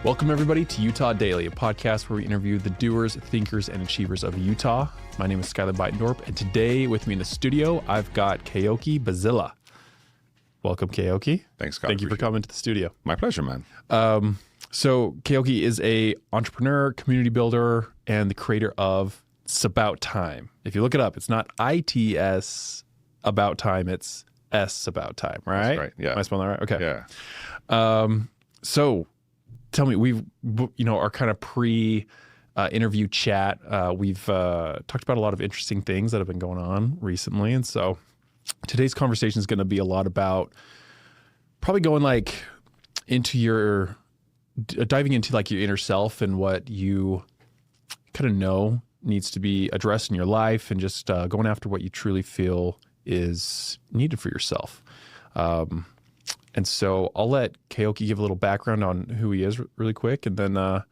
Welcome, everybody, to Utah Daily, a podcast where we interview the doers, thinkers, and achievers of Utah. My name is Skylar Beitendorp, and today with me in the studio, I've got Keoki Bezilla. Welcome, Keoki. Thanks, Scott. Thank you for coming to the studio. My pleasure, man. So Keoki is a entrepreneur, community builder, and the creator of sAbout Time. If you look it up, it's not ITS about time, it's sAbout Time, right? That's right, yeah. Am I spelling that right? Okay. Yeah. So tell me, we've, our kind of pre-interview chat, we've talked about a lot of interesting things that have been going on recently. And so today's conversation is going to be a lot about probably going diving into your inner self and what you kind of know needs to be addressed in your life, and just going after what you truly feel is needed for yourself. And so I'll let Keoki give a little background on who he is really quick, and then we'll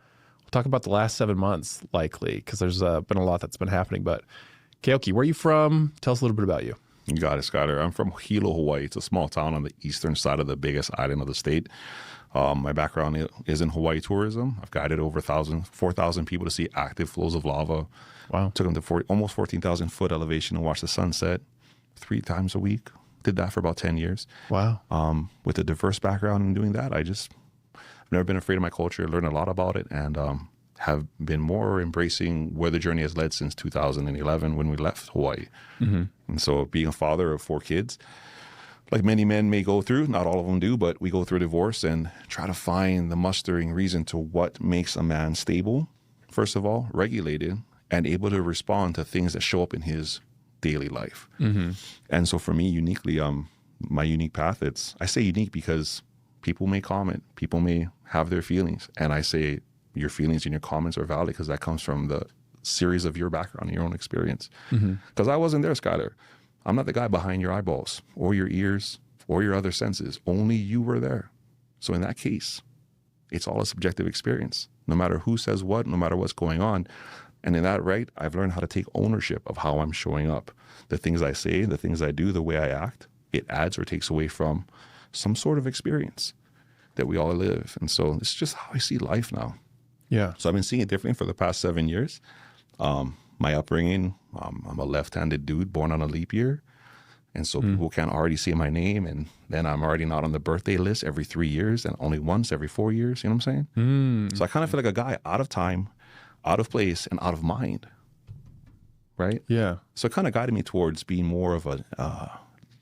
talk about the last 7 months, likely, because there's been a lot that's been happening. But Keoki, where are you from? Tell us a little bit about you. You got it, Skylar. I'm from Hilo, Hawaii. It's a small town on the eastern side of the biggest island of the state. My background is in Hawaii tourism. I've guided over 4,000 people to see active flows of lava. Wow. Took them to almost 14,000 foot elevation and watch the sunset 3 times a week. Did that for about 10 years. Wow. With a diverse background in doing that, I've never been afraid of my culture, learned a lot about it, and have been more embracing where the journey has led since 2011 when we left Hawaii. Mm-hmm. And so being a father of 4 kids, like many men may go through, not all of them do, but we go through a divorce and try to find the mustering reason to what makes a man stable, first of all, regulated, and able to respond to things that show up in his daily life. Mm-hmm. And so for me, uniquely, my unique path, I say unique because people may comment, people may have their feelings, and I say your feelings and your comments are valid because that comes from the series of your background and your own experience. Because I wasn't there, Skylar. I'm not the guy behind your eyeballs or your ears or your other senses. Only you were there. So in that case, it's all a subjective experience, no matter who says what, no matter what's going on. And in that, right, I've learned how to take ownership of how I'm showing up. The things I say, the things I do, the way I act, it adds or takes away from some sort of experience that we all live. And so it's just how I see life now. Yeah. So I've been seeing it differently for the past 7 years. My upbringing, I'm a left-handed dude born on a leap year. And so people can already see my name, and then I'm already not on the birthday list every 3 years and only once every 4 years. You know what I'm saying? So I kind of feel like a guy out of time, out of place, and out of mind. Right? Yeah. So it kind of guided me towards being more of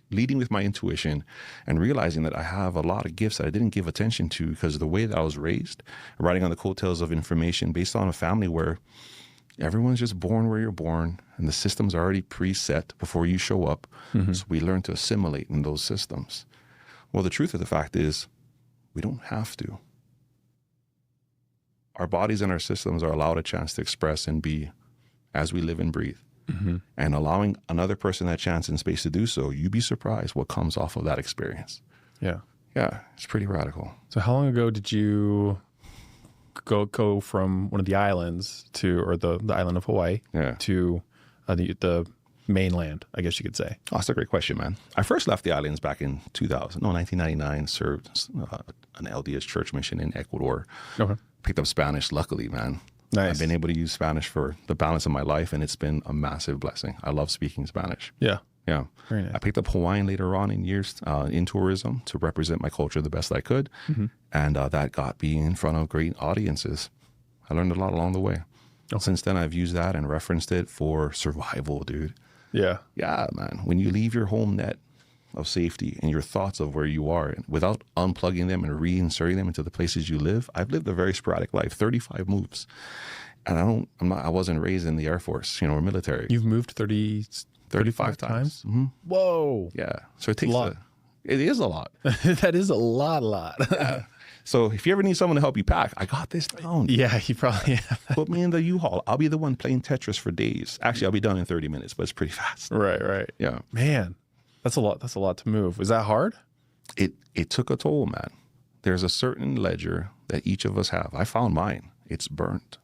leading with my intuition and realizing that I have a lot of gifts that I didn't give attention to because of the way that I was raised, riding on the coattails of information based on a family where everyone's just born where you're born and the system's already preset before you show up. So we learn to assimilate in those systems. Well, the truth of the fact is we don't have to. Our bodies and our systems are allowed a chance to express and be as we live and breathe. And allowing another person that chance and space to do so, you'd be surprised what comes off of that experience. Yeah. Yeah, it's pretty radical. So how long ago did you go from one of the islands or the island of Hawaii to the mainland, I guess you could say? Oh, that's a great question, man. I first left the islands back in 1999, served an LDS church mission in Ecuador. Okay. Picked up Spanish, luckily, man. Nice. I've been able to use Spanish for the balance of my life, and it's been a massive blessing. I love speaking Spanish. Yeah. Yeah. Very nice. I picked up Hawaiian later on in years in tourism to represent my culture the best I could. And that got me in front of great audiences. I learned a lot along the way. Okay. Since then, I've used that and referenced it for survival, dude. Yeah. Yeah, man. When you leave your home net of safety and your thoughts of where you are, and without unplugging them and reinserting them into the places you live, I've lived a very sporadic life, 35 moves. And I wasn't raised in the Air Force, or military. You've moved 35 times? Whoa. Yeah. So it takes it is a lot. That is a lot. Yeah. So if you ever need someone to help you pack, I got this down. Yeah, you probably have. Put me in the U-Haul. I'll be the one playing Tetris for days. Actually, I'll be done in 30 minutes, but it's pretty fast. Right. Yeah. Man, that's a lot. That's a lot to move. Was that hard? It took a toll, man. There's a certain ledger that each of us have. I found mine. It's burnt.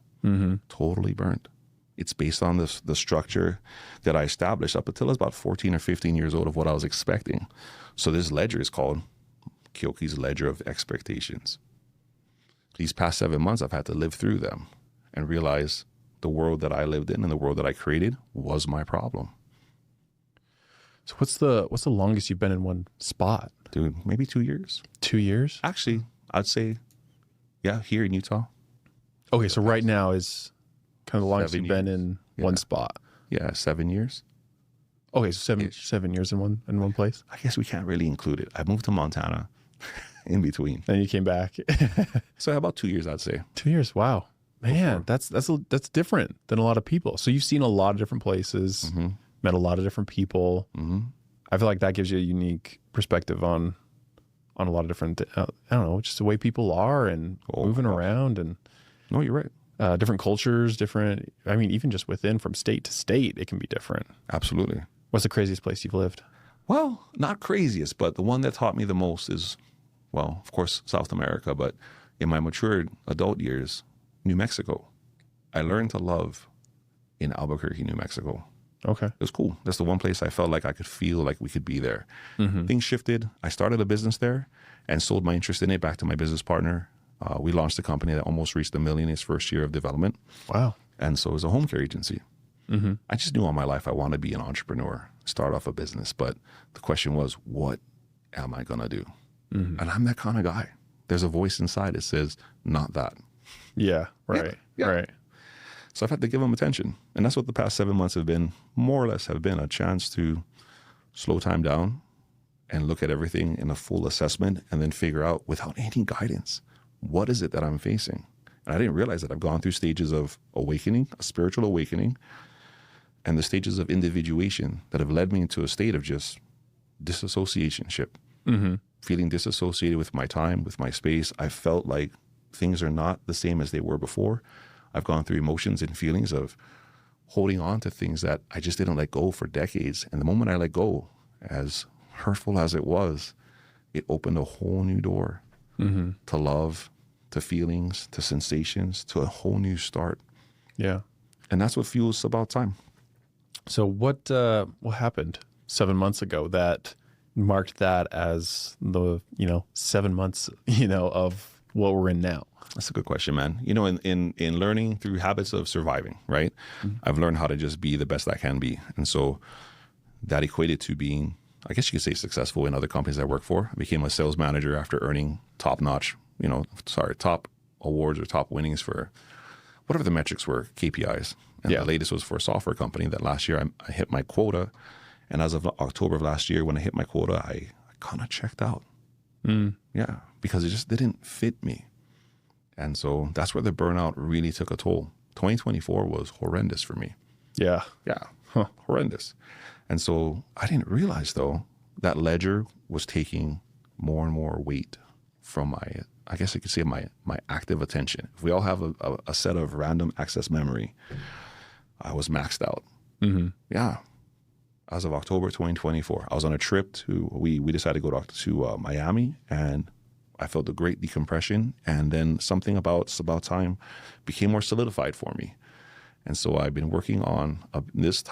Totally burnt. It's based on the structure that I established up until I was about 14 or 15 years old of what I was expecting. So this ledger is called Keoki's Ledger of Expectations. these past 7 months, I've had to live through them and realize the world that I lived in and the world that I created was my problem. So what's the longest you've been in one spot? Dude, maybe 2 years. 2 years? Actually, I'd say, yeah, here in Utah. Okay, so right now is kind of the longest 7 you've been years. in Yeah. one spot. Yeah, 7 years. Okay, so seven years in one place. I guess we can't really include it. I moved to Montana in between. Then you came back. So about 2 years, I'd say. 2 years. Wow, man, that's different than a lot of people. So you've seen a lot of different places, met a lot of different people. I feel like that gives you a unique perspective on a lot of different. I don't know, just the way people are and moving around and. No, you're right. Different cultures, different. I mean, even just within from state to state, it can be different. Absolutely. What's the craziest place you've lived? Well, not craziest, but the one that taught me the most is, well, of course, South America, but in my matured adult years, New Mexico. I learned to love in Albuquerque, New Mexico. Okay. It was cool. That's the one place I felt like I could feel like we could be there. Things shifted. I started a business there and sold my interest in it back to my business partner. We launched a company that almost reached $1 million in its first year of development. Wow. And so it was a home care agency. I just knew all my life I wanted to be an entrepreneur, start off a business. But the question was, what am I going to do? And I'm that kind of guy. There's a voice inside that says, not that. Yeah. Right. Yeah. Right. So I've had to give them attention. And that's what the past 7 months have been, more or less have been a chance to slow time down and look at everything in a full assessment and then figure out without any guidance, what is it that I'm facing? And I didn't realize that I've gone through stages of awakening, a spiritual awakening, and the stages of individuation that have led me into a state of just disassociationship, feeling disassociated with my time, with my space. I felt like things are not the same as they were before. I've gone through emotions and feelings of holding on to things that I just didn't let go for decades. And the moment I let go, as hurtful as it was, it opened a whole new door to love, to feelings, to sensations, to a whole new start. Yeah. And that's what fuels About Time. So what happened 7 months ago that marked that as the 7 months of what we're in now? That's a good question, man. In learning through habits of surviving, right? I've learned how to just be the best I can be. And so that equated to being, I guess you could say, successful in other companies I work for. I became a sales manager after earning top awards or top winnings for whatever the metrics were, KPIs. And the latest was for a software company that last year I hit my quota. And as of October of last year, when I hit my quota, I kind of checked out. Yeah, because it just didn't fit me. And so that's where the burnout really took a toll. 2024 was horrendous for me. Yeah. Yeah, horrendous. And so I didn't realize, though, that ledger was taking more and more weight from my, I guess you could say, my active attention. If we all have a set of random access memory, I was maxed out. Yeah. As of October 2024, I was on a trip we decided to go to Miami, and I felt a great decompression. And then something about Time became more solidified for me. And so I've been working on this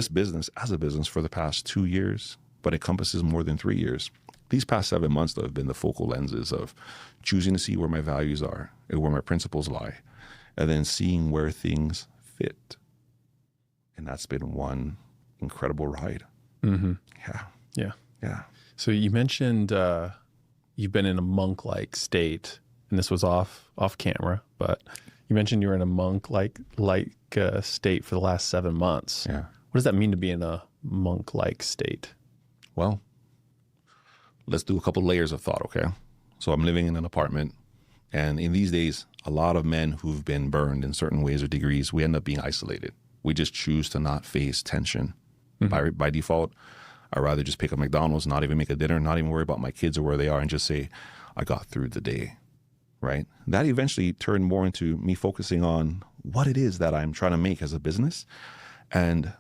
business as a business for the past 2 years, but it encompasses more than 3 years. These past 7 months, though, have been the focal lenses of choosing to see where my values are and where my principles lie, and then seeing where things fit. And that's been one incredible ride. Yeah. So you mentioned you've been in a monk-like state, and this was off camera, but you mentioned you were in a monk-like state for the last 7 months. Yeah. What does that mean to be in a monk-like state? Well, let's do a couple layers of thought, okay? So I'm living in an apartment, and in these days, a lot of men who've been burned in certain ways or degrees, we end up being isolated. We just choose to not face tension. By default, I'd rather just pick up McDonald's, not even make a dinner, not even worry about my kids or where they are, and just say, I got through the day, right? That eventually turned more into me focusing on what it is that I'm trying to make as a business. And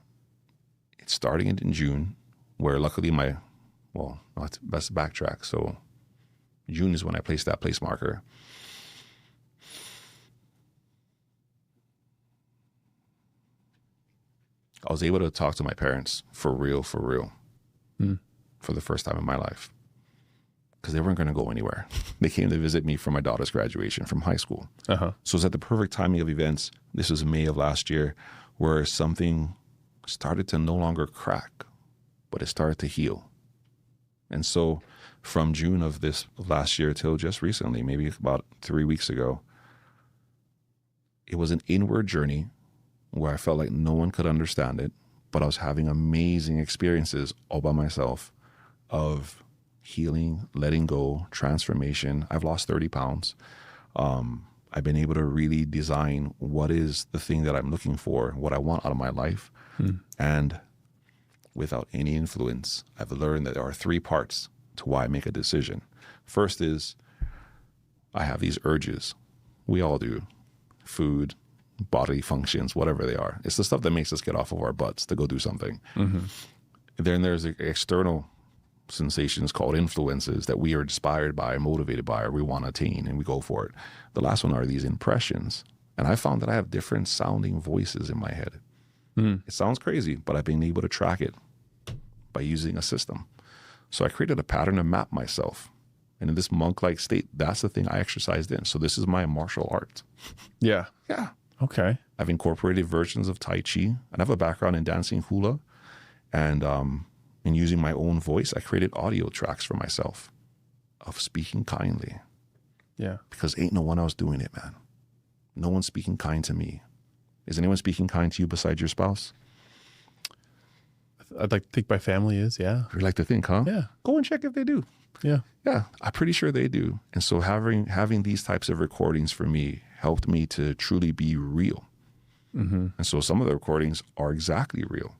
it's starting in June, where luckily let's backtrack. So June is when I placed that place marker. I was able to talk to my parents for real, for the first time in my life. because they weren't going to go anywhere. They came to visit me for my daughter's graduation from high school. So it was at the perfect timing of events. This was May of last year, where something started to no longer crack, but it started to heal. And so from June of last year till just recently, maybe about 3 weeks ago, it was an inward journey where I felt like no one could understand it, but I was having amazing experiences all by myself of healing, letting go, transformation. I've lost 30 pounds. I've been able to really design what is the thing that I'm looking for, what I want out of my life. And without any influence, I've learned that there are 3 parts to why I make a decision. First is I have these urges. We all do. Food, bodily functions, whatever they are. It's the stuff that makes us get off of our butts to go do something. Then there's external sensations called influences that we are inspired by, motivated by, or we want to attain, and we go for it. The last one are these impressions. And I found that I have different sounding voices in my head. It sounds crazy, but I've been able to track it by using a system. So I created a pattern to map myself. And in this monk-like state, that's the thing I exercised in. So this is my martial art. Yeah. Yeah. Okay. I've incorporated versions of Tai Chi, and I have a background in dancing hula. And in using my own voice, I created audio tracks for myself of speaking kindly. Yeah. Because ain't no one else doing it, man. No one's speaking kind to me. Is anyone speaking kind to you besides your spouse? I'd like to think my family is, yeah. You'd like to think, huh? Yeah. Go and check if they do. Yeah. Yeah, I'm pretty sure they do. And so having these types of recordings for me helped me to truly be real. And so some of the recordings are exactly real,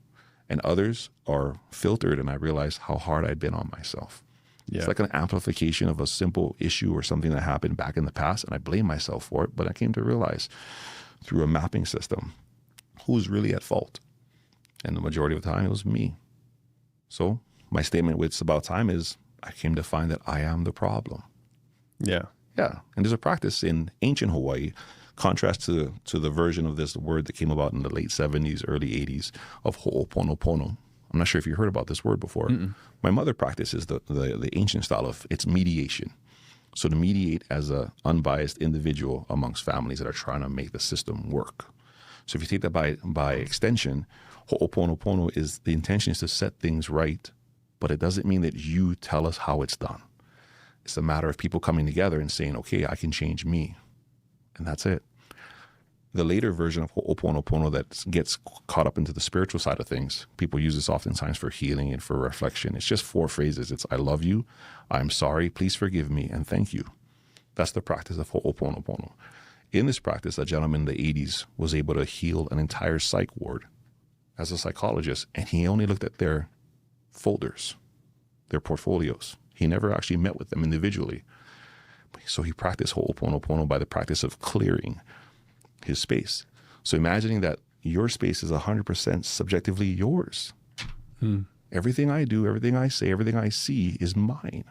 and others are filtered, and I realized how hard I'd been on myself. Yeah. It's like an amplification of a simple issue or something that happened back in the past, and I blame myself for it. But I came to realize through a mapping system who's really at fault. And the majority of the time, it was me. So my statement with sAbout Time is I came to find that I am the problem. Yeah. Yeah. And there's a practice in ancient Hawaii, contrast to the version of this word that came about in the late 70s, early 80s of ho'oponopono. I'm not sure if you heard about this word before. My mother practices the ancient style of it's mediation. So to mediate as an unbiased individual amongst families that are trying to make the system work. So if you take that by extension, ho'oponopono is the intention is to set things right, but it doesn't mean that you tell us how it's done. It's a matter of people coming together and saying, okay, I can change me. And that's it. The later version of ho'oponopono that gets caught up into the spiritual side of things, people use this oftentimes for healing and for reflection. It's just 4 phrases. It's I love you, I'm sorry, please forgive me, and thank you. That's the practice of ho'oponopono. In this practice, a gentleman in the 80s was able to heal an entire psych ward as a psychologist, and he only looked at their folders, their portfolios. He never actually met with them individually. So he practiced ho'oponopono by the practice of clearing his space. So imagining that your space is 100% subjectively yours. Everything I do, everything I say, everything I see is mine.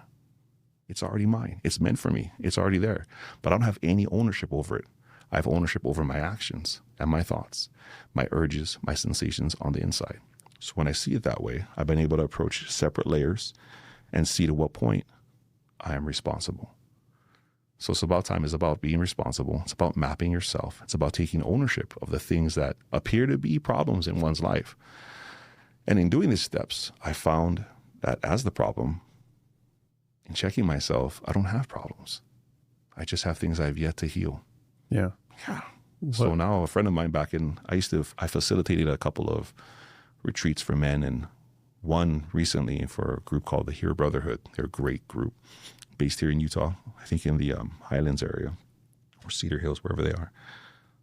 It's already mine. It's meant for me. It's already there. But I don't have any ownership over it. I have ownership over my actions and my thoughts, my urges, my sensations on the inside. So when I see it that way, I've been able to approach separate layers and see to what point I am responsible. So sAbout Time is about being responsible. It's about mapping yourself. It's about taking ownership of the things that appear to be problems in one's life. And in doing these steps, I found that as the problem, in checking myself, I don't have problems. I just have things I've yet to heal. Yeah. Yeah. So now a friend of mine I facilitated a couple of retreats for men, and one recently for a group called the Hero Brotherhood. They're a great group based here in Utah, I think in the Highlands area or Cedar Hills, wherever they are.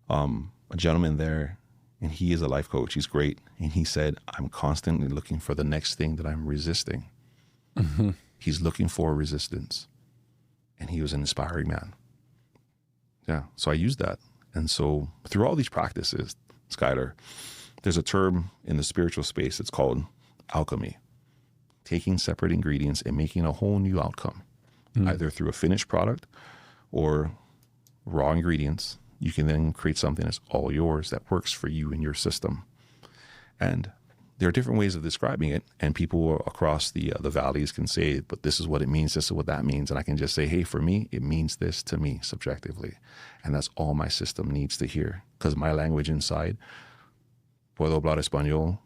A gentleman there, and he is a life coach. He's great. And he said, I'm constantly looking for the next thing that I'm resisting. He's looking for resistance. And he was an inspiring man. Yeah. So I used that. And so through all these practices, Skylar, there's a term in the spiritual space that's called alchemy, taking separate ingredients and making a whole new outcome, either through a finished product or raw ingredients. You can then create something that's all yours that works for you and your system. And there are different ways of describing it, and people across the valleys can say, but this is what it means, this is what that means. And I can just say, hey, for me, it means this to me subjectively. And that's all my system needs to hear, because my language inside, puedo hablar español,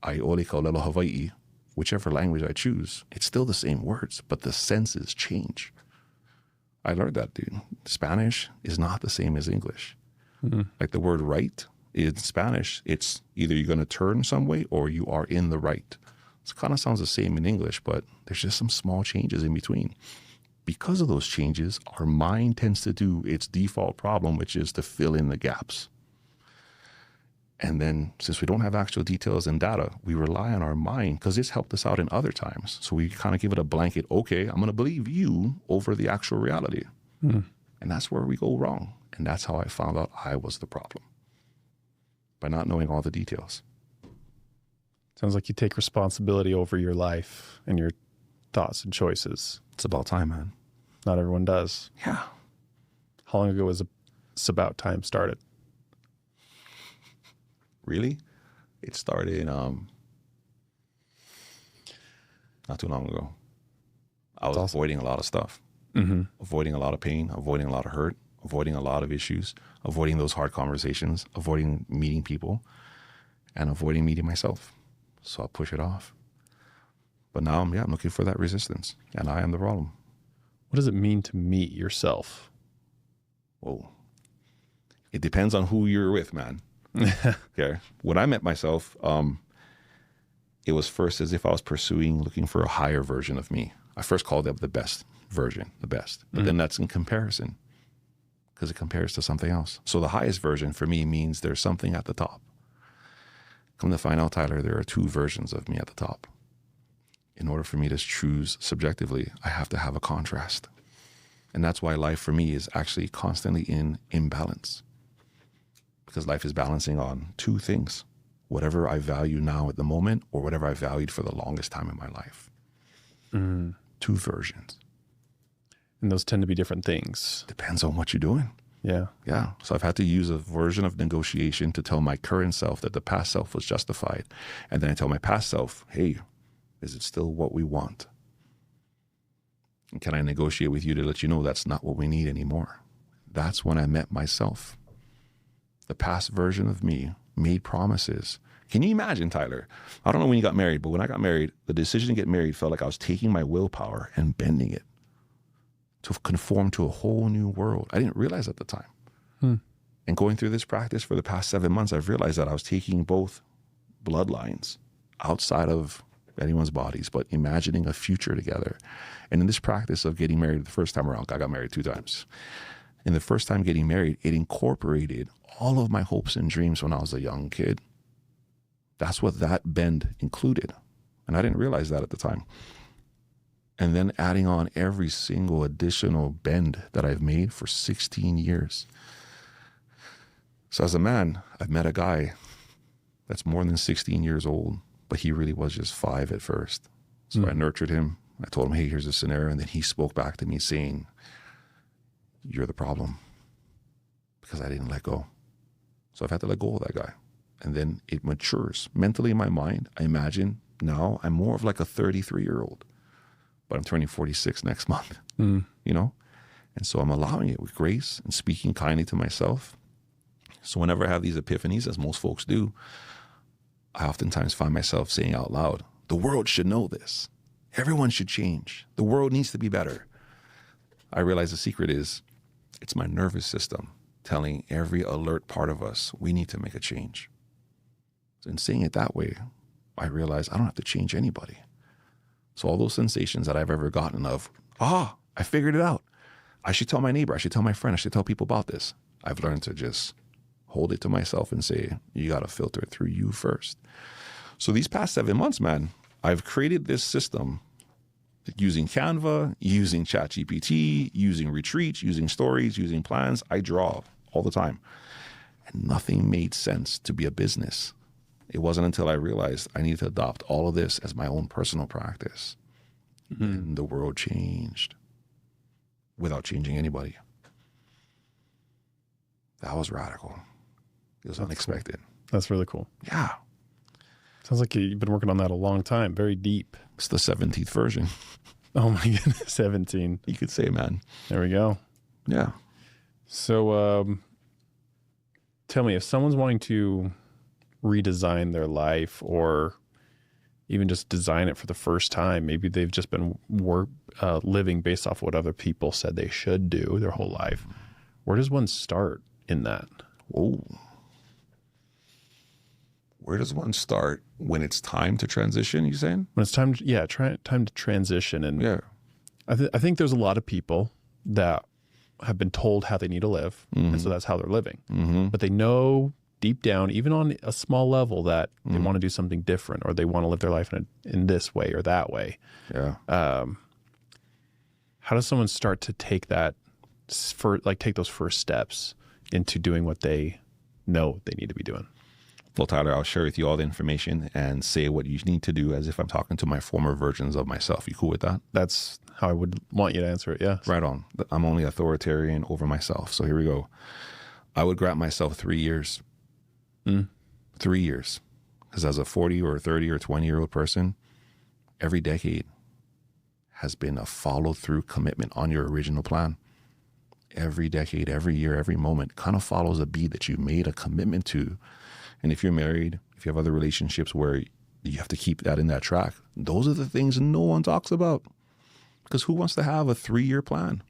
aiolica lelo Hawaii, whichever language I choose, it's still the same words, but the senses change. I learned that, dude. Spanish is not the same as English. Like the word right in Spanish, it's either you're going to turn some way or you are in the right. It kind of sounds the same in English, but there's just some small changes in between. Because of those changes, our mind tends to do its default problem, which is to fill in the gaps. And then since we don't have actual details and data, we rely on our mind because it's helped us out in other times. So we kind of give it a blanket, okay, I'm going to believe you over the actual reality. And that's where we go wrong. And that's how I found out I was the problem, by not knowing all the details. Sounds like you take responsibility over your life and your thoughts and choices. It's about time, man. Not everyone does. Yeah. How long ago was sAbout Time started? Really? It started not too long ago. I was avoiding a lot of stuff, avoiding a lot of pain, avoiding a lot of hurt, avoiding a lot of issues, avoiding those hard conversations, avoiding meeting people, and avoiding meeting myself. So I'll push it off. But now I'm looking for that resistance, and I am the problem. What does it mean to meet yourself? Whoa. It depends on who you're with, man. Okay. When I met myself, it was first as if I was looking for a higher version of me. I first called it the best version, the best. But then that's in comparison, because it compares to something else. So the highest version for me means there's something at the top. Come to find out, Tyler, there are two versions of me at the top. In order for me to choose subjectively, I have to have a contrast. And that's why life for me is actually constantly in imbalance. Because life is balancing on two things: whatever I value now at the moment, or whatever I valued for the longest time in my life. Two versions. And those tend to be different things. Depends on what you're doing. Yeah. Yeah. So I've had to use a version of negotiation to tell my current self that the past self was justified. And then I tell my past self, hey, is it still what we want? And can I negotiate with you to let you know that's not what we need anymore? That's when I met myself. The past version of me made promises. Can you imagine, Tyler? I don't know when you got married, but when I got married, the decision to get married felt like I was taking my willpower and bending it to conform to a whole new world. I didn't realize at the time. And going through this practice for the past 7 months, I've realized that I was taking both bloodlines outside of anyone's bodies, but imagining a future together. And in this practice of getting married the first time around, I got married 2 times. In the first time getting married, it incorporated all of my hopes and dreams when I was a young kid. That's what that bend included. And I didn't realize that at the time. And then adding on every single additional bend that I've made for 16 years. So as a man, I've met a guy that's more than 16 years old, but he really was just 5 at first. So I nurtured him. I told him, hey, here's a scenario. And then he spoke back to me saying, you're the problem, because I didn't let go. So I've had to let go of that guy. And then it matures. Mentally in my mind, I imagine now I'm more of like a 33-year-old, but I'm turning 46 next month, you know? And so I'm allowing it with grace and speaking kindly to myself. So whenever I have these epiphanies, as most folks do, I oftentimes find myself saying out loud, the world should know this. Everyone should change. The world needs to be better. I realize the secret is it's my nervous system telling every alert part of us, we need to make a change. So in saying it that way, I realize I don't have to change anybody. So all those sensations that I've ever gotten of, I figured it out. I should tell my neighbor, I should tell my friend, I should tell people about this. I've learned to just hold it to myself and say, you got to filter it through you first. So these past 7 months, man, I've created this system using Canva, using ChatGPT, using retreats, using stories, using plans. I draw all the time. And nothing made sense to be a business. It wasn't until I realized I needed to adopt all of this as my own personal practice. And the world changed without changing anybody. That was radical. It was unexpected. Cool. That's really cool. Yeah. Sounds like you've been working on that a long time, very deep. It's the 17th version. Oh my goodness, 17. You could say, man. There we go. Yeah. So tell me, if someone's wanting to redesign their life or even just design it for the first time, maybe they've just been living based off what other people said they should do their whole life. Where does one start in that? Whoa. Where does one start when it's time to transition, you saying? When it's time, time to transition. And Yeah. I think there's a lot of people that have been told how they need to live. And so that's how they're living. But they know deep down, even on a small level, that they want to do something different, or they want to live their life in this way or that way. Yeah. How does someone start to take take those first steps into doing what they know they need to be doing? Well, Tyler, I'll share with you all the information and say what you need to do as if I'm talking to my former versions of myself. You cool with that? That's how I would want you to answer it, yeah. Right on. I'm only authoritarian over myself. So here we go. I would grant myself 3 years. 3 years. Because as a 40 or 30 or 20-year-old person, every decade has been a follow-through commitment on your original plan. Every decade, every year, every moment kind of follows a beat that you made a commitment to. And if you're married, if you have other relationships where you have to keep that in that track, those are the things no one talks about. Because who wants to have a 3-year plan?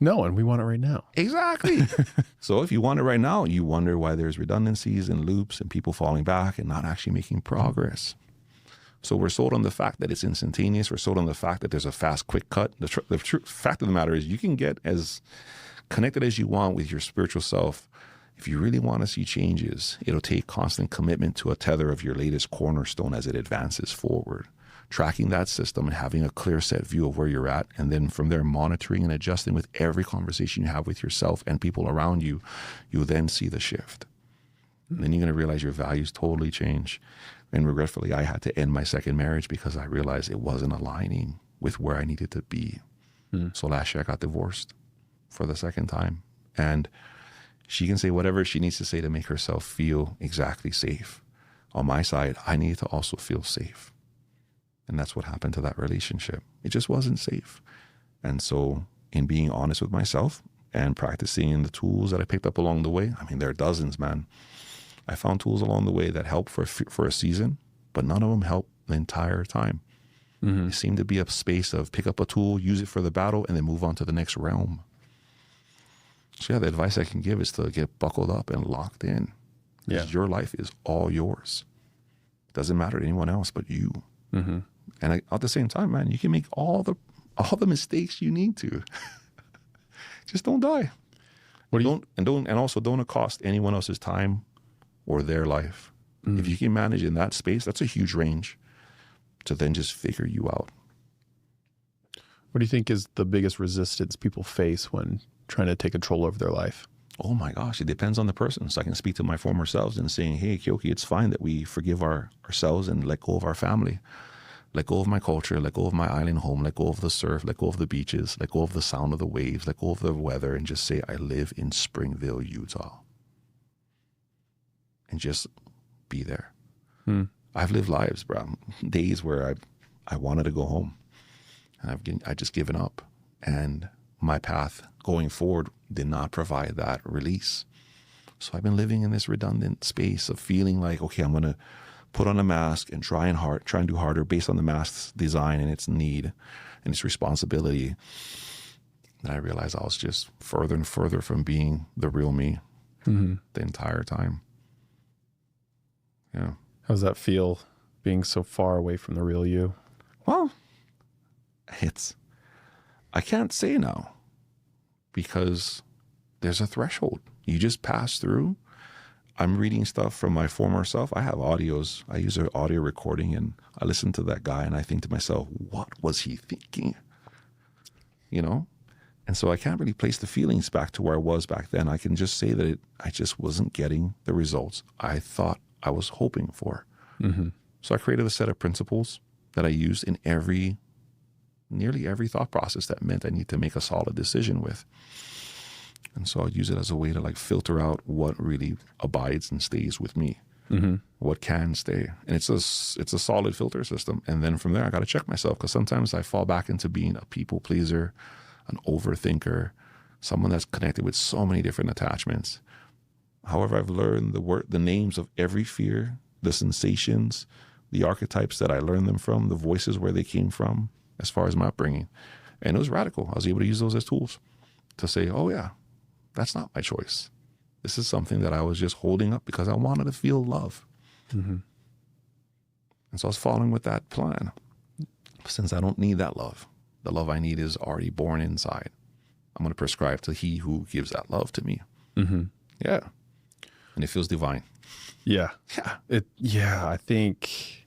No, and we want it right now. Exactly. So if you want it right now, you wonder why there's redundancies and loops and people falling back and not actually making progress. So we're sold on the fact that it's instantaneous. We're sold on the fact that there's a fast, quick cut. The true fact of the matter is you can get as connected as you want with your spiritual self. If you really want to see changes, it'll take constant commitment to a tether of your latest cornerstone as it advances forward. Tracking that system and having a clear set view of where you're at. And then from there, monitoring and adjusting with every conversation you have with yourself and people around you, you'll then see the shift. And then you're going to realize your values totally change. And regretfully, I had to end my second marriage because I realized it wasn't aligning with where I needed to be. So last year I got divorced for the second time. And she can say whatever she needs to say to make herself feel exactly safe. On my side, I needed to also feel safe. And that's what happened to that relationship. It just wasn't safe. And so in being honest with myself and practicing the tools that I picked up along the way, I mean, there are dozens, man. I found tools along the way that helped for a season, but none of them helped the entire time. It seemed to be a space of pick up a tool, use it for the battle, and then move on to the next realm. So yeah, the advice I can give is to get buckled up and locked in. Because your life is all yours. It doesn't matter to anyone else but you. And at the same time, man, you can make all the mistakes you need to. Just don't die. And also don't accost anyone else's time or their life. If you can manage in that space, that's a huge range to then just figure you out. What do you think is the biggest resistance people face when trying to take control over their life? Oh my gosh, it depends on the person. So I can speak to my former selves and saying, hey, Keoki, it's fine that we forgive ourselves and let go of our family. Let go of my culture, let go of my island home, let go of the surf, let go of the beaches, let go of the sound of the waves, let go of the weather, and just say, I live in Springville, Utah. And just be there. I've lived lives, bro, days where I wanted to go home. And I've just given up. And my path going forward did not provide that release. So I've been living in this redundant space of feeling like, okay, I'm going to put on a mask and try and do harder based on the mask's design and its need and its responsibility. And I realized I was just further and further from being the real me the entire time. Yeah. How does that feel, being so far away from the real you? Well, I can't say now because there's a threshold. You just pass through. I'm reading stuff from my former self. I have audios. I use an audio recording and I listen to that guy and I think to myself, what was he thinking? You know? And so I can't really place the feelings back to where I was back then. I can just say that I just wasn't getting the results I thought I was hoping for. So I created a set of principles that I used in nearly every thought process that meant I need to make a solid decision with. And so I'll use it as a way to like filter out what really abides and stays with me. what can stay. And it's a solid filter system. And then from there, I got to check myself, because sometimes I fall back into being a people pleaser, an overthinker, someone that's connected with so many different attachments. However, I've learned the names of every fear, the sensations, the archetypes that I learned them from, the voices where they came from, as far as my upbringing. And it was radical. I was able to use those as tools to say, oh yeah, that's not my choice. This is something that I was just holding up because I wanted to feel love. And so I was following with that plan. Since I don't need that love, the love I need is already born inside. I'm going to prescribe to he who gives that love to me. Yeah. And it feels divine. Yeah. Yeah. I think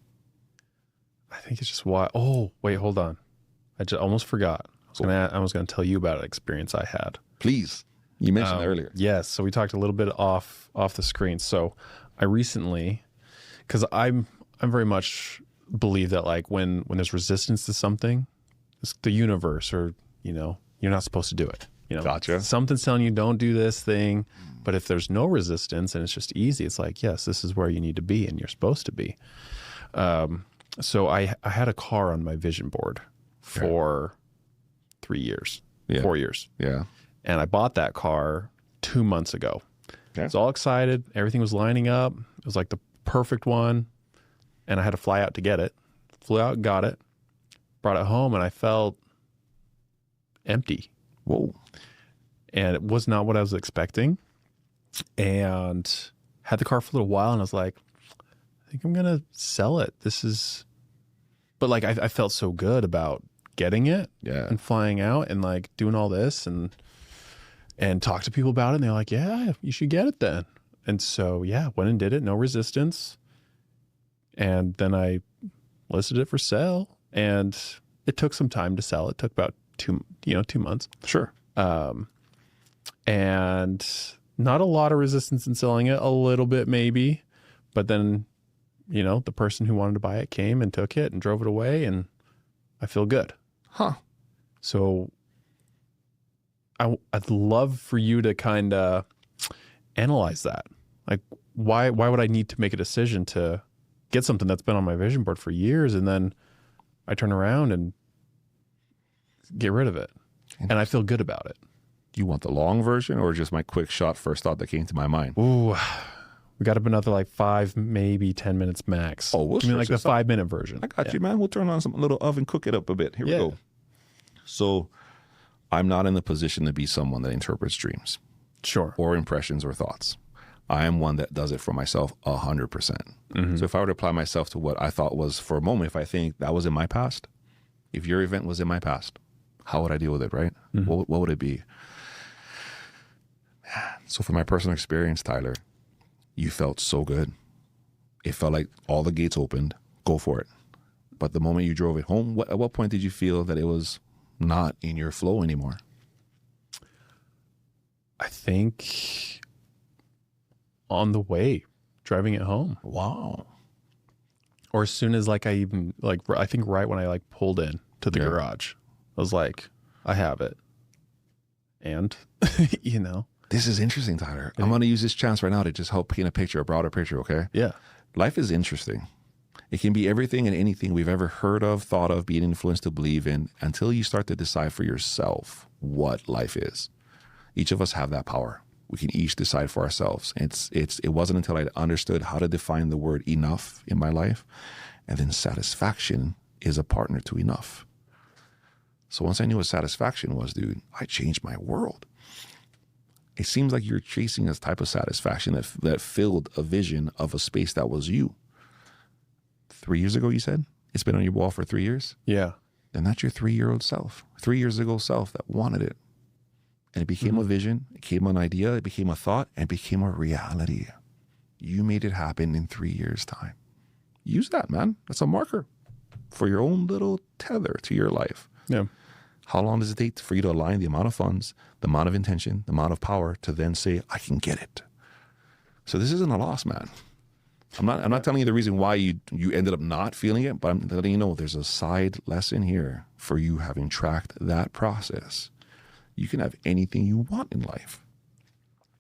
it's just why. Oh, wait, hold on. I just almost forgot. I was gonna tell you about an experience I had. Please. You mentioned that earlier. Yes. So we talked a little bit off the screen. So I recently, because I'm very much believe that like when there's resistance to something, it's the universe, or you're not supposed to do it. Gotcha. Something's telling you don't do this thing, but if there's no resistance and it's just easy, it's like, yes, this is where you need to be and you're supposed to be. So I had a car on my vision board for 3 years, 4 years. Yeah. And I bought that car 2 months ago. I was all excited. Everything was lining up. It was like the perfect one. And I had to fly out to get it. Flew out, got it, brought it home, and I felt empty. Whoa. And it was not what I was expecting. And had the car for a little while, and I was like, I think I'm going to sell it. But like, I felt so good about getting it and flying out and like doing all this and talk to people about it. And they're like, yeah, you should get it then. And so, went and did it. No resistance. And then I listed it for sale, and it took some time to sell. It took about 2 months. Sure. And not a lot of resistance in selling it, a little bit maybe, but then, the person who wanted to buy it came and took it and drove it away, and I feel good. Huh. So I'd love for you to kind of analyze that. Like, why would I need to make a decision to get something that's been on my vision board for years, and then I turn around and get rid of it, and I feel good about it? Do you want the long version or just my quick shot first thought that came to my mind? Ooh, we got up another like 5, maybe 10 minutes max. Oh, we'll give me like the 5-minute version. I got you, man. We'll turn on some little oven, cook it up a bit. Here we go. So I'm not in the position to be someone that interprets dreams. Sure. Or impressions or thoughts. I am one that does it for myself 100%. So if I were to apply myself to what I thought was for a moment, if I think that was in my past, if your event was in my past, how would I deal with it, right? What would it be? So for my personal experience, Tyler, you felt so good. It felt like all the gates opened. Go for it. But the moment you drove it home, at what point did you feel that it was not in your flow anymore? I think on the way, driving it home. Wow. Or as soon as like I think right when I like pulled in to the garage, I was like, I have it. And, This is interesting, Tyler. I'm going to use this chance right now to just help paint a broader picture, okay? Yeah. Life is interesting. It can be everything and anything we've ever heard of, thought of, being influenced to believe in, until you start to decide for yourself what life is. Each of us have that power. We can each decide for ourselves. It wasn't until I understood how to define the word enough in my life, and then satisfaction is a partner to enough. So once I knew what satisfaction was, dude, I changed my world. It seems like you're chasing a type of satisfaction that filled a vision of a space that was you. 3 years ago, you said? It's been on your wall for 3 years? Yeah. Then that's your 3-year-old self, 3 years ago self that wanted it. And it became a vision, it became an idea, it became a thought, and it became a reality. You made it happen in 3 years' time. Use that, man. That's a marker for your own little tether to your life. Yeah. How long does it take for you to align the amount of funds, the amount of intention, the amount of power to then say, I can get it? So this isn't a loss, man. I'm not telling you the reason why you ended up not feeling it, but I'm letting you know there's a side lesson here for you having tracked that process. You can have anything you want in life.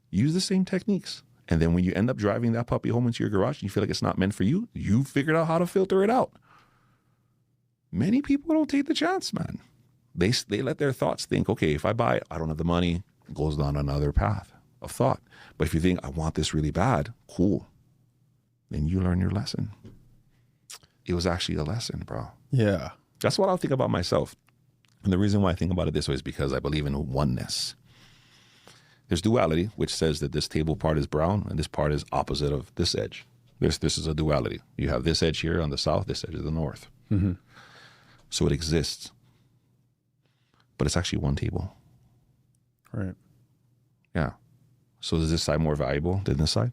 Use the same techniques. And then when you end up driving that puppy home into your garage and you feel like it's not meant for you, you figured out how to filter it out. Many people don't take the chance, man. They let their thoughts think, okay, if I buy it, I don't have the money. It goes down another path of thought. But if you think, I want this really bad, cool. Then you learn your lesson. It was actually a lesson, bro. Yeah. That's what I'll think about myself. And the reason why I think about it this way is because I believe in oneness. There's duality, which says that this table part is brown and this part is opposite of this edge. This is a duality. You have this edge here on the south, this edge is the north. Mm-hmm. So it exists. But it's actually one table. Right. Yeah. So is this side more valuable than this side?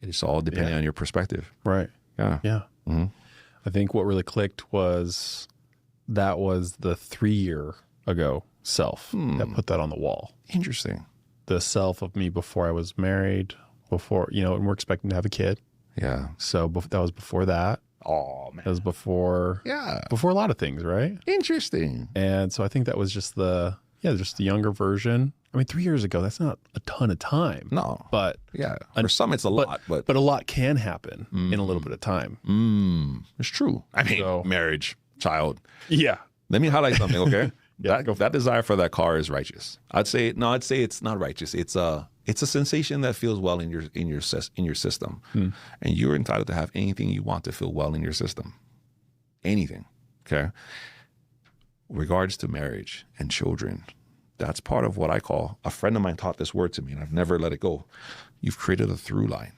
It's all depending on your perspective. Right. Yeah. Yeah. Mm-hmm. I think what really clicked was that was the 3 year ago self that put that on the wall. Interesting. The self of me before I was married, before, and we're expecting to have a kid. Yeah. So that was before that. Oh, man. That was before Yeah. a lot of things, right? Interesting. And so I think that was just the younger version. I mean, 3 years ago, that's not a ton of time. No. But Yeah. For some, it's a lot, but a lot can happen in a little bit of time. It's true. I mean, marriage, child. Yeah. Let me highlight something, okay? Yeah, that desire for that car is righteous. I'd say it's not righteous. It's a sensation that feels well in your system, and you're entitled to have anything you want to feel well in your system. Anything, okay? Regards to marriage and children, that's part of what I call, a friend of mine taught this word to me, and I've never let it go. You've created a through line.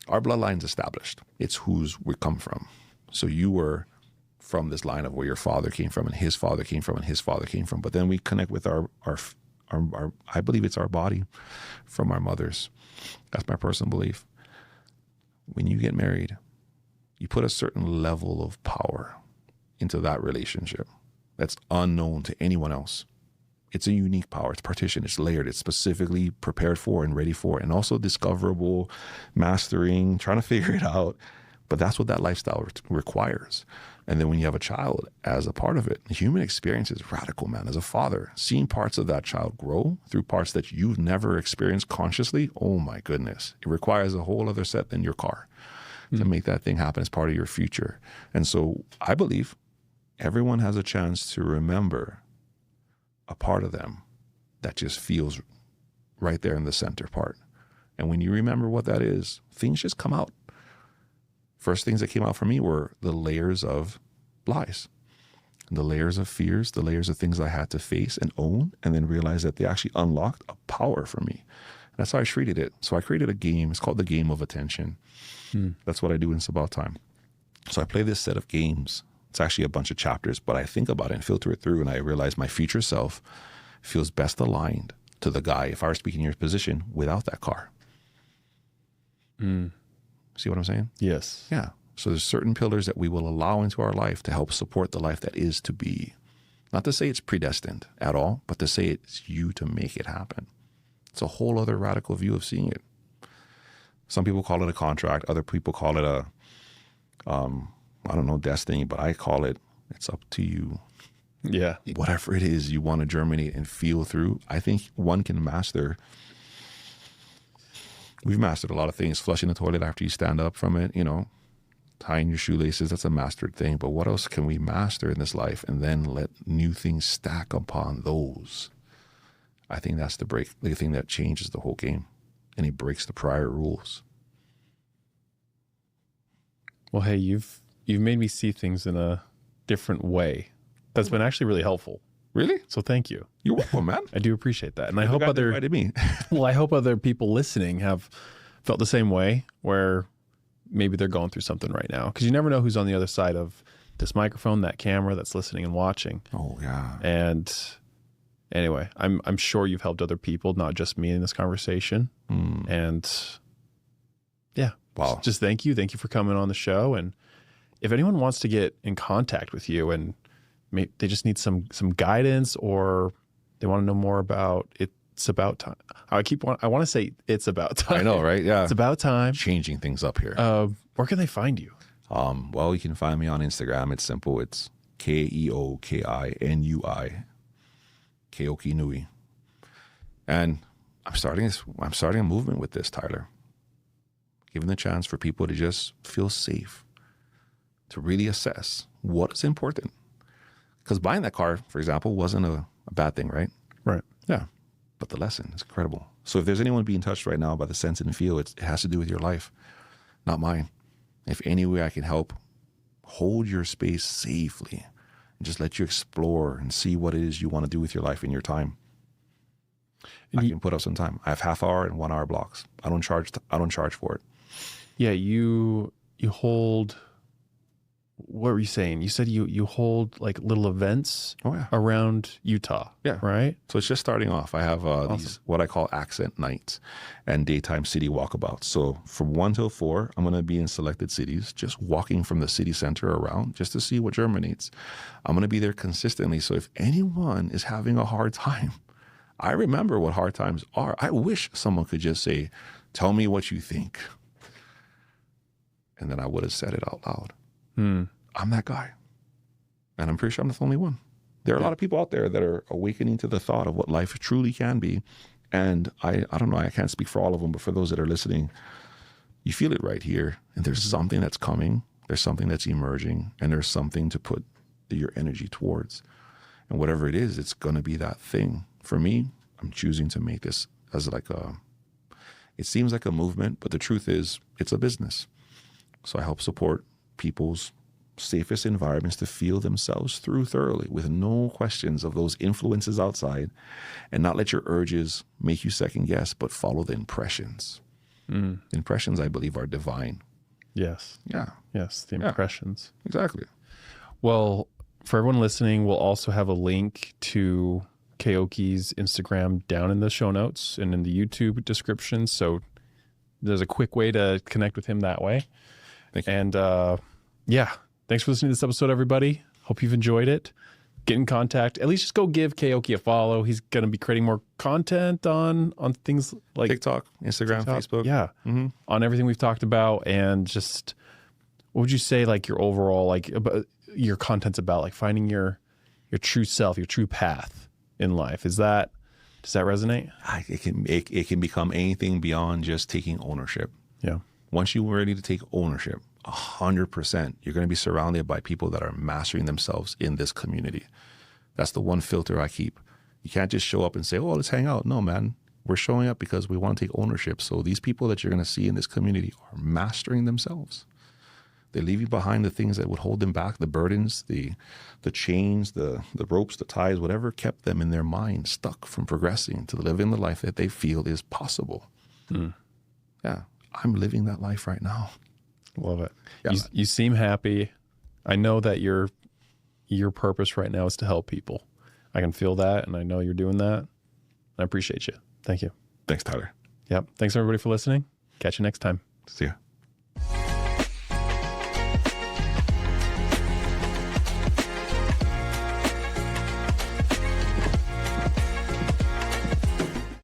Our bloodline's established. It's whose we come from. So you were from this line of where your father came from and his father came from and his father came from. But then we connect with our I believe it's our body from our mothers. That's my personal belief. When you get married, you put a certain level of power into that relationship that's unknown to anyone else. It's a unique power. It's partitioned. It's layered. It's specifically prepared for and ready for, and also discoverable, mastering, trying to figure it out. But that's what that lifestyle requires. And then when you have a child as a part of it, the human experience is radical, man. As a father, seeing parts of that child grow through parts that you've never experienced consciously, oh my goodness. It requires a whole other set than your car to make that thing happen as part of your future. And so I believe everyone has a chance to remember a part of them that just feels right there in the center part. And when you remember what that is, things just come out. First things that came out for me were the layers of lies, the layers of fears, the layers of things I had to face and own, and then realize that they actually unlocked a power for me. That's how I treated it. So I created a game. It's called the game of attention. That's what I do in sAbout Time. So I play this set of games. It's actually a bunch of chapters, but I think about it and filter it through, and I realize my future self feels best aligned to the guy, if I were speaking in your position, without that car. See what I'm saying? Yes. Yeah. So there's certain pillars that we will allow into our life to help support the life that is to be. Not to say it's predestined at all, but to say it's you to make it happen. It's a whole other radical view of seeing it. Some people call it a contract. Other people call it a, destiny, but I call it, it's up to you. Yeah. Whatever it is you want to germinate and feel through, I think one can master. We've mastered a lot of things. Flushing the toilet after you stand up from it, tying your shoelaces, that's a mastered thing. But what else can we master in this life and then let new things stack upon those? I think that's the thing that changes the whole game, and it breaks the prior rules. Well, hey, you've made me see things in a different way. That's been actually really helpful. Really? So thank you. You're welcome, man. I do appreciate that. And I hope I hope other people listening have felt the same way, where maybe they're going through something right now. Because you never know who's on the other side of this microphone, that camera that's listening and watching. Oh, yeah. And anyway, I'm sure you've helped other people, not just me in this conversation. And yeah. Wow. Just thank you. Thank you for coming on the show. And if anyone wants to get in contact with you and they just need some guidance, or they want to know more about It's About Time. I want to say It's About Time. I know, right? Yeah. It's About Time. Changing things up here. Where can they find you? Well, you can find me on Instagram. It's simple. It's KEOKINUI. Keoki Nui. And I'm starting a movement with this, Tyler. Giving the chance for people to just feel safe, to really assess what is important. Because buying that car, for example, wasn't a bad thing, right? Right. Yeah. But the lesson is incredible. So if there's anyone being touched right now by the sense and feel, it has to do with your life, not mine. If any way I can help hold your space safely and just let you explore and see what it is you want to do with your life in your time, I can put up some time. I have half-hour and 1 hour blocks. I don't charge for it. Yeah, you hold, what were you saying? You said you hold like little events around Utah. Yeah. Right? So it's just starting off. I have these, what I call accent nights and daytime city walkabouts. So from 1 till 4, I'm going to be in selected cities, just walking from the city center around just to see what germinates. I'm going to be there consistently. So if anyone is having a hard time, I remember what hard times are. I wish someone could just say, tell me what you think. And then I would have said it out loud. I'm that guy. And I'm pretty sure I'm not the only one. There are a lot of people out there that are awakening to the thought of what life truly can be. And I don't know, I can't speak for all of them, but for those that are listening, you feel it right here. And there's something that's coming. There's something that's emerging. And there's something to put your energy towards. And whatever it is, it's going to be that thing. For me, I'm choosing to make this as like it seems like a movement, but the truth is it's a business. So I help support people's safest environments to feel themselves through thoroughly with no questions of those influences outside, and not let your urges make you second guess, but follow the impressions. Impressions, I believe, are divine. Yes. Yeah. Yes, the impressions. Exactly. Well, for everyone listening, we'll also have a link to Keoki's Instagram down in the show notes and in the YouTube description. So there's a quick way to connect with him that way. Thank you. And yeah, thanks for listening to this episode, everybody. Hope you've enjoyed it. Get in contact. At least just go give Keoki a follow. He's going to be creating more content on things like TikTok, Instagram, Facebook. Yeah. On everything we've talked about. And just, what would you say, like your overall, like about your content's about, like finding your true self, your true path in life. Does that resonate? It can become anything beyond just taking ownership. Yeah. Once you're ready to take ownership, 100%, you're going to be surrounded by people that are mastering themselves in this community. That's the one filter I keep. You can't just show up and say, oh, let's hang out. No, man. We're showing up because we want to take ownership. So these people that you're going to see in this community are mastering themselves. They're leaving behind the things that would hold them back, the burdens, the chains, the ropes, the ties, whatever kept them in their mind stuck from progressing to living the life that they feel is possible. Yeah, I'm living that life right now. Love it. Yeah. You seem happy. I know that your purpose right now is to help people. I can feel that, and I know you're doing that. I appreciate you. Thank you. Thanks, Tyler. Yep. Thanks, everybody, for listening. Catch you next time. See ya.